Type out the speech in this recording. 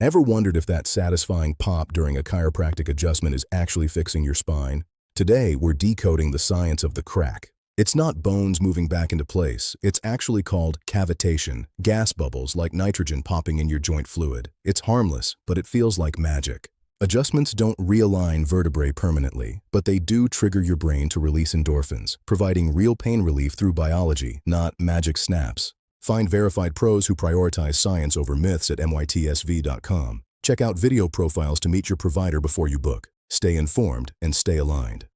Ever wondered if that satisfying pop during a chiropractic adjustment is actually fixing your spine? Today, we're decoding the science of the crack. It's not bones moving back into place. It's actually called cavitation, gas bubbles like nitrogen popping in your joint fluid. It's harmless, but it feels like magic. Adjustments don't realign vertebrae permanently, but they do trigger your brain to release endorphins, providing real pain relief through biology, not magic snaps. Find verified pros who prioritize science over myths at mytsv.com. Check out video profiles to meet your provider before you book. Stay informed and stay aligned.